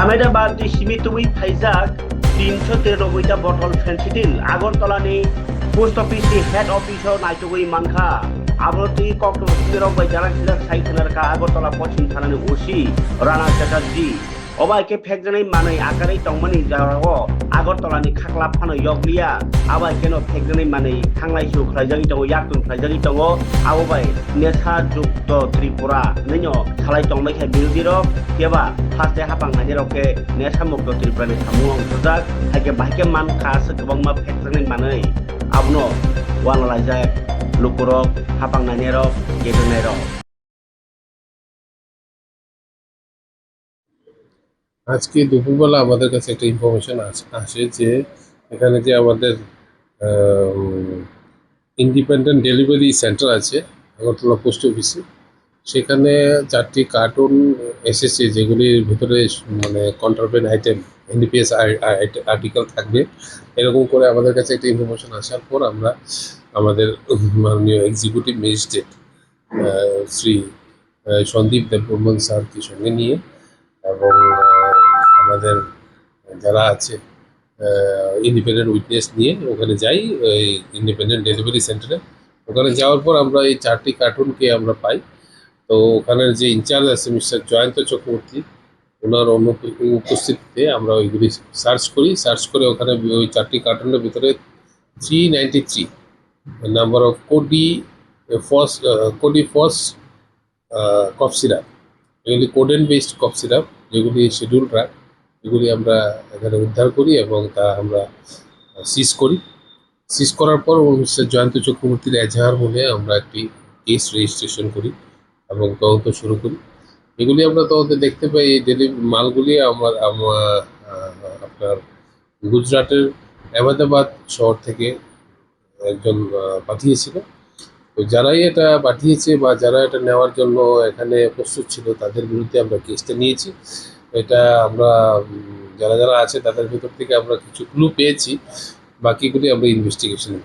আহমেদাবাদ সীমিতই ফাইজাক 393টা বটল ফেন্সিডিল আগরতলাनि পোস্ট অফিसनि हेड অফিसाव नायथगै मानखा आब्रति कक्टबरनि बायजारा जिल्ला साइथानारका আগরতলা पश्चिम थानानि ओसि राणा चटार्जी अबाइके फेकजानाय मानै आकारै तंमानि जाराव আগরতলাनि खाख्ला फानो यगलिया आबाइकेनो फेकजानाय मानै थांलायसु खालायजागि दङ याकटुन खालायजागि दङ आबाइ नेसा जुक्त त्रिपुरा नैनो खालाय तंबायखाय बिरोदिर केबा फार्स्ट हाबांनायनि रके नेसा मुक्त त्रिपुरानि सामु अंसजाक हायके बाहायके मानखा गोबांमा फेकजानाय मानै आबनो वानालायजाक लुकुरक हाबांनायनि रक गेजेरनाय रक আজকে দুপুরবেলা আমাদের কাছে একটা ইনফরমেশন আসে যে এখানে যে আমাদের ইন্ডিপেন্ডেন্ট ডেলিভারি সেন্টার আছে আগরতলা পোস্ট অফিসে, সেখানে 4টি কার্টুন এসেছে যেগুলির ভিতরে মানে কন্ট্রাব্যান্ড আইটেম এনডিপিএস আর্টিকেল থাকবে, এরকম করে আমাদের কাছে একটা ইনফরমেশন আসার পর আমরা আমাদের মাননীয় এক্সিকিউটিভ ম্যাজিস্ট্রেট শ্রী সন্দীপ দেববর্মন স্যারকে সঙ্গে নিয়ে এবং আমাদের যারা আছে ইন্ডিপেন্ডেন্ট উইটনেস নিয়ে ওখানে যাই ওই ইন্ডিপেন্ডেন্ট ডেলিভারি সেন্টারে। ওখানে যাওয়ার পর আমরা এই 4টি কার্টুনকে আমরা পাই। তো ওখানের যে ইনচার্জ আছে মিস্টার জয়ন্ত চক্রবর্তী, ওনার উপস্থিতিতে আমরা ওইগুলি সার্চ করে ওখানে ওই 4টি কার্টুনের ভিতরে 393 নাম্বার অফ কোডি ফস কফ সিরাপ, এগুলি কোডেন বেসড কফ সিরাপ যেগুলি শিডিউল ড্রাগ, এগুলি আমরা এখানে উদ্ধার করি এবং তা আমরা সিজ করার পর মিস্টার জয়ন্ত চক্রবর্তীর এজাহার বলে আমরা একটি কেস রেজিস্ট্রেশন করি এবং তদন্ত শুরু করি। এগুলি আমরা তদন্তে দেখতে পাই এই মালগুলি আপনার গুজরাটের আহমেদাবাদ শহর থেকে একজন পাঠিয়েছিল। তো যারাই এটা পাঠিয়েছে বা যারা এটা নেওয়ার জন্য এখানে প্রস্তুত ছিল তাদের বিরুদ্ধে আমরা কেসটা নিয়েছি। এটা আমরা যারা আছে তাদের ভিতর থেকে আমরা কিছু ক্লু পেয়েছি, বাকিগুলি আমরা ইনভেস্টিগেশনে